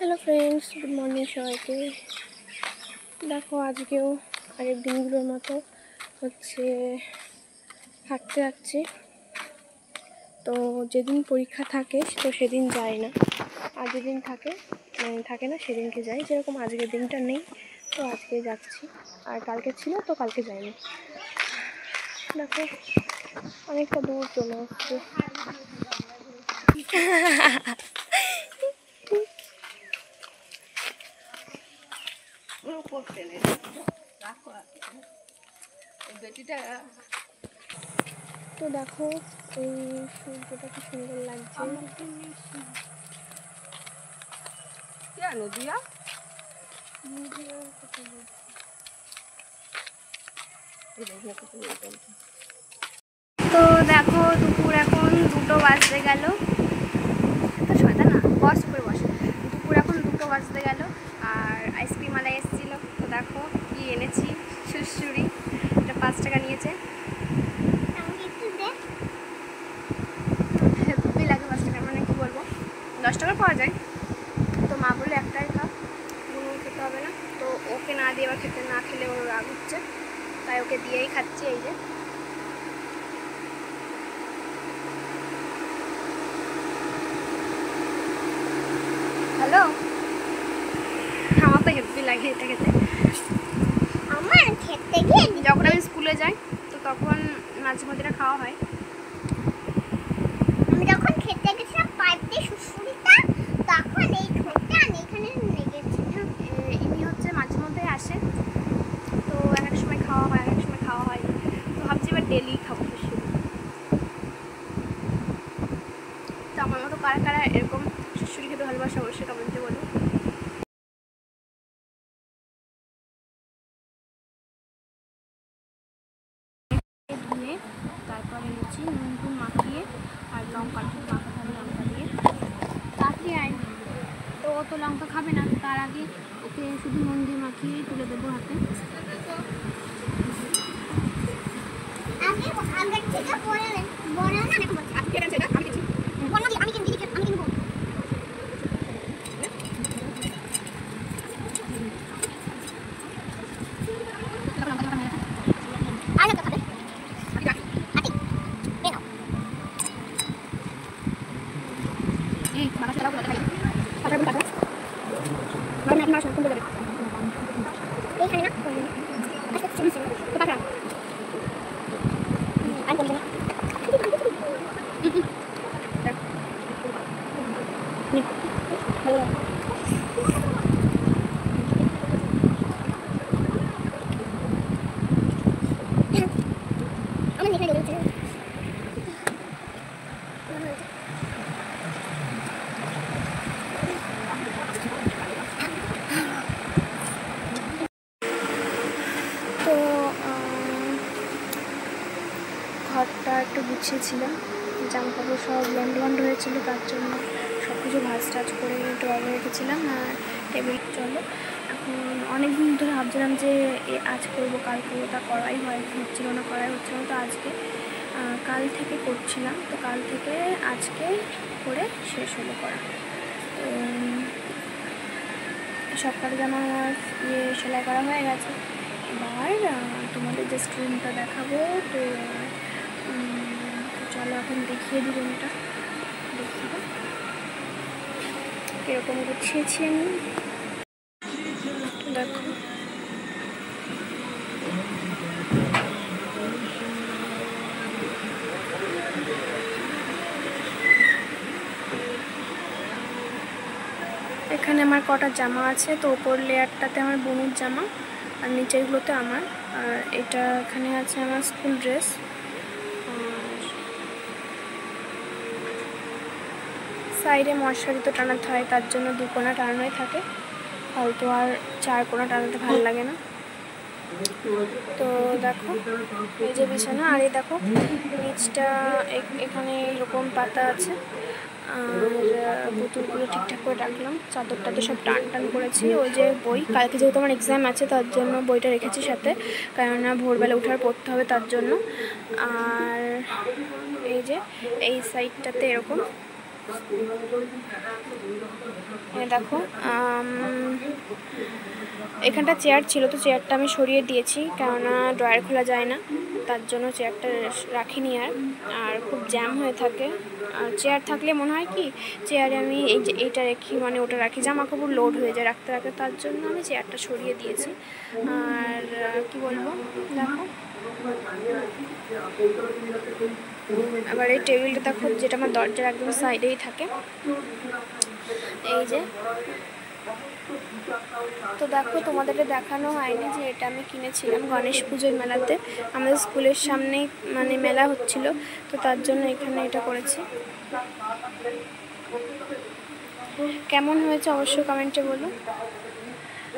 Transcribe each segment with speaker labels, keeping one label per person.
Speaker 1: Hello friends, good morning সবাইকে। দেখো আজকেও আগের দিনগুলোর মতো হচ্ছে হাঁটতে যাচ্ছি। তো যেদিন পরীক্ষা থাকে তো সেদিন যাই না, আর যেদিন থাকে না সেদিনকে যাই। যেরকম আজকের দিনটা নেই তো আজকে যাচ্ছি, আর কালকে ছিল তো কালকে যাইনি। দেখো অনেকটা দূর চলে আসছে। তো দেখো এই সূর্যটা কি সুন্দর লাগছে। তো দেখো দুপুর এখন 2টো বাজতে গেল। তো ছয়টা না, বস উপরে বস। দুপুর এখন 2টো বাজতে গেল, আর আইসক্রিম আলাই এসেছিলো। তো দেখো কি এনেছি, সুড়সুড়ি। এটা 5 টাকা নিয়েছে। হেভি লাগে 5 টাকা, মানে কি বলবো, 10 টাকা পাওয়া যায়। তো মা বললো একটাই খা, গুনুর খেতে হবে না। তো ওকে না দিয়ে, আবার না খেলে ওর রাগ হচ্ছে, তাই ওকে দিয়েই খাচ্ছি। এই যে হ্যালো, আমার তো হেভি লাগে এটা খেতে। আমার খেতে গিয়ে যখন আমি স্কুলে যাই তো তখন মাঝে মধ্যে এটা খাওয়া হয়। আমি যখন খেতে গেছিলাম পাইপ দিয়ে সুড়সুড়িটা, তখন এই ঠোঁটটা আমি এখানে লেগেছে। ইনি হচ্ছে মাঝে মধ্যে আসে, তো এক সময় খাওয়া হয়, এক সময় খাওয়া হয়। তো ভাবছি এবার ডেলি খাবো সুড়সুড়ি। তো আমার মতো কারা কারা এরকম সুড়সুড়ি খেতে ভালোবাসে অবশ্যই কমেন্টে বলো। ধুয়ে তারপরে লুচি নুন মাখিয়ে আর লঙ্কা মাখা লঙ্কা দিয়ে তাড়াতাড়ি আয়। তো ও তো লঙ্কা খাবে না, তার আগে ওকে শুধু নুন দিয়ে মাখিয়ে তুলে দেবো হাতে। ঘরটা একটু গুছিয়েছিলাম, জামা কাপড় সব লন্ড হয়েছিল, তার জন্য সব কিছু ভাজ টাজ করে ড্রয়ারে রেখেছিলাম। আর টেবিল চলো এখন অনেক দিন ধরে ভাবছিলাম যে আজ করবো কাল করবো, তা করাই হচ্ছিল না। তো আজকে কাল থেকে করছিলাম, তো কাল থেকে আজকে করে শেষ হলো করা। তো সব কাজ জামা আমার সেলাই করা হয়ে গেছে। এবার তোমাদের যে স্ক্রিনটা দেখাবো, তো চলো এখন দেখিয়ে দিই রুমটা, দেখিয়ে কীরকম গুছিয়েছি আমি। দেখো এখানে আমার কটা জামা আছে। তো ওপর লেয়ারটাতে আমার বোনুর জামা, আর নিচেরগুলোতে আমার। আর এটা এখানে আছে আমার স্কুল ড্রেস। সাইডে মশারি তো টানাতে হয়, তার জন্য 2 কোণা টানানোই থাকে, হয়তো আর 4 কোণা টানাতে ভালো লাগে না। তো দেখো এই যে বিছানা, আর এই দেখো নিচটা এখানে এরকম পাতা আছে। আর পুতুলগুলো ঠিকঠাক করে রাখলাম, চাদরটাতে সব টান করেছি। ওই যে বই, কালকে যেহেতু আমার এক্সাম আছে তার জন্য বইটা রেখেছি সাথে, কেননা ভোরবেলা উঠার পড়তে হবে তার জন্য। আর এই যে এই সাইডটাতে এরকম দেখো এখানটা চেয়ার ছিল, তো চেয়ারটা আমি সরিয়ে দিয়েছি, কেননা ড্রয়ার খোলা যায় না, তার জন্য চেয়ারটা রাখিনি। আর খুব জ্যাম হয়ে থাকে। আর চেয়ার থাকলে মনে হয় কি চেয়ারে আমি এইটা রাখি, মানে ওটা রাখি, জামা কাপড় লোড হয়ে যায় রাখতে রাখতে, তার জন্য আমি চেয়ারটা সরিয়ে দিয়েছি। আর কি বলবো, দেখো আবার এই টেবিলটা দেখো, যেটা আমার দরজার একদম সাইডেই থাকে, এই যে। তো দেখো তোমাদেরকে দেখানো হয়নি যে এটা আমি কিনেছিলাম গণেশ পুজোর মেলাতে, আমাদের স্কুলের সামনেই মানে মেলা হচ্ছিল, তো তার জন্য এখানে এটা করেছি। কেমন হয়েছে অবশ্যই কমেন্টে বলো।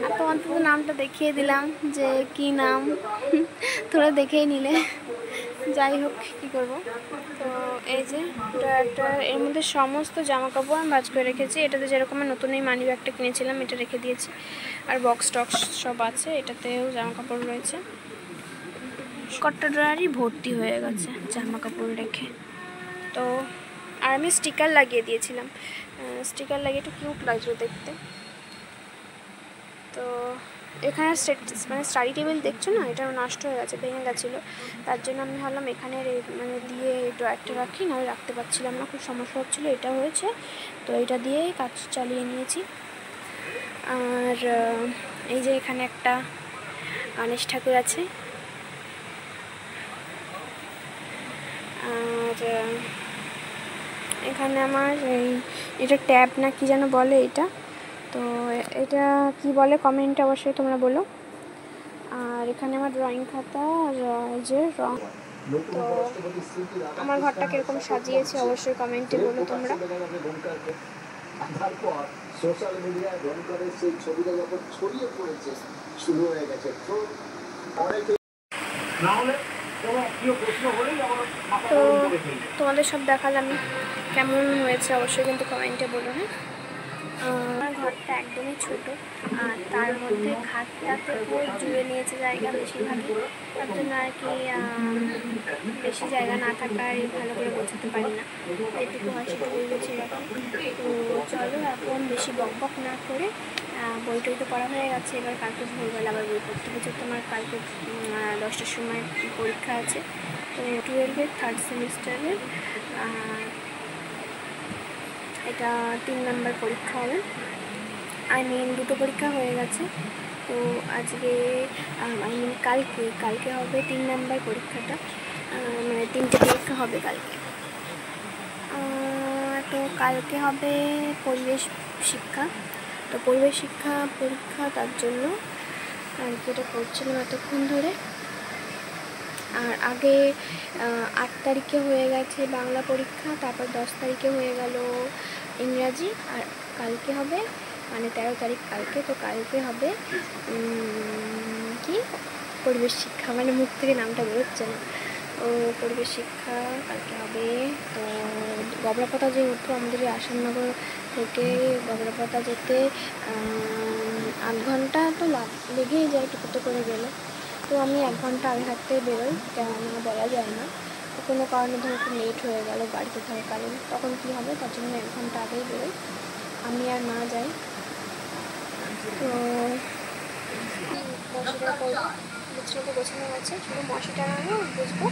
Speaker 1: আর তোমাদের তো নামটা দেখিয়ে দিলাম যে কি নাম, তোরা দেখেই নিলে। যাই হোক, কী করবো। তো এই যে ড্রয়ারটা, এর মধ্যে সমস্ত জামা কাপড় আমি ভাঁজ করে রেখেছি। এটাতে যেরকম আমি নতুন এই মানি ব্যাগটা কিনেছিলাম, এটা রেখে দিয়েছি। আর বক্স টক্স সব আছে, এটাতেও জামা কাপড় রয়েছে। কট্টা ড্রয়ারই ভর্তি হয়ে গেছে জামা কাপড় রেখে। তো আর আমি স্টিকার লাগিয়ে দিয়েছিলাম, স্টিকার লাগিয়ে একটু কিউট লাগছিল দেখতে। তো এখানে মানে স্টাডি টেবিল দেখছো না, এটা নষ্ট হয়ে গেছে, ভেঙে গেছিলো, তার জন্য আমি ভাবলাম এখানে মানে দিয়ে ড্রয়ারটা রাখি, না রাখতে পারছিলাম না, খুব সমস্যা হচ্ছিলো। এটা হয়েছে, তো এটা দিয়েই কাজ চালিয়ে নিয়েছি। আর এই যে এখানে একটা গণেশ ঠাকুর আছে। আর এখানে আমার এটা ট্যাব না কি যেন বলে এটা, তো এটা কি বলে কমেন্টে অবশ্যই তোমরা বলো। আর এখানে আমার ড্রয়িং খাতা আর যে রং। তো আমার ঘরটা কিরকম সাজিয়েছে অবশ্যই কমেন্টে বলো তোমরা। তারপর সোশ্যাল মিডিয়ায় রনকারের সেই ছবিটা যখন ছড়িয়ে পড়েছে, শুরু হয়ে গেছে তো তোমাদের সব দেখালাম কেমন হয়েছে অবশ্যই কিন্তু কমেন্টে বলো। হ্যাঁ, আমার ঘরটা একদমই ছোট, আর তার মধ্যে খাটটাতে পুরো জুড়ে নিয়েছে জায়গা বেশিরভাগই, তার জন্য আর কি বেশি জায়গা না থাকায় ভালো করে গোছাতে পারি না, যেটুকু হয় সেটুকুই গুছিয়ে রাখি। তো চলো এখন বেশি বক বক না করে বই টই তো পড়া হয়ে গেছে, এবার কালকে ভোরবেলা আবার বই পড়তে হচ্ছে। তোমার কালকে 10টার সময় পরীক্ষা আছে, তো 12-এর 3rd সেমিস্টারের এটা 3 নম্বর পরীক্ষা হবে। দুটো পরীক্ষা হয়ে গেছে, তো আজকে কালকে হবে 3 নম্বর পরীক্ষাটা, মানে 3টে পরীক্ষা হবে কালকে। তো কালকে হবে পরিবেশ শিক্ষা, তো পরিবেশ শিক্ষা পরীক্ষা, তার জন্য কালকে এটা করছিলাম এতক্ষণ ধরে। আর আগে 8 তারিখে হয়ে গেছে বাংলা পরীক্ষা, তারপর 10 তারিখে হয়ে গেল ইংরাজি, আর কালকে হবে মানে 13 তারিখ কালকে, তো কালকে হবে কি পরিবেশ শিক্ষা, মানে মুখ থেকে নামটা বেরোচ্ছে না। ও পরিবেশ শিক্ষা কালকে হবে। তো গবরাপাতা যেহেতু আমাদের আসামনগর থেকে গবরাপাতা যেতে 8 ঘন্টা তো লেগেই যায় টোটোতে করে গেলে, তো আমি 1 ঘন্টা আগে থাকতে বেরোই, কেননা বলা যায় না কোনো কারণে ধরো খুব লেট হয়ে গেল বাড়িতে থাকাকালীন, তখন কী হবে, তার জন্য 1 ঘন্টা আগেই বেরোই, আমি আর মা যাই। তো মশিটা করবো, বিছানাটা গোছানো আছে, শুধু মশিটা আনো বুঝবো,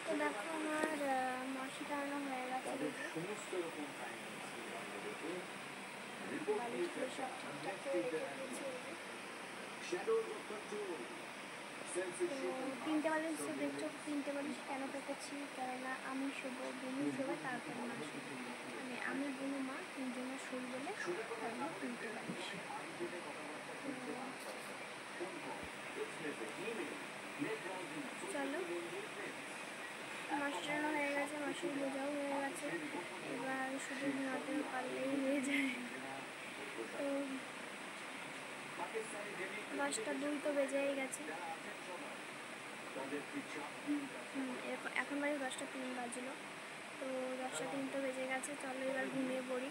Speaker 1: তো দেখো আমার মশিটা আনা হয়ে গেছে, সব ঠিকঠাক করে রেখে দিয়েছি। তো 3টে বালিশ তো দেখছো, 3টে বালিশ কেন পেতেছি, কেননা আমি শোবো, বুনু শোবে, তারপর মা শোবে, মানে আমি বুনু মা তিনজনের শুল বলে তারপর 3টে বালিশ। চলো, মাস্টারও হয়ে গেছে, মাসির বোঝাও হয়ে গেছে, এবার শুধু ঘুমাতে পারলেই হয়ে যায়। তো 10টা 2 তো বেজেই গেছে। এখন বাজে 10টা 3 বাজলো। তো 10টা 3 তো বেজে গেছে। চলো এবার ঘুমিয়ে পড়ি,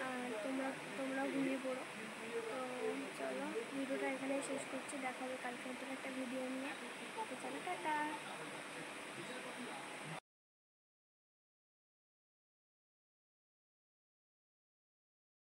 Speaker 1: আর তোমরাও ঘুমিয়ে পড়ো। তো চলো ভিডিওটা এখানেই শেষ করছি, দেখা হবে কালকে নতুন একটা ভিডিও নিয়ে।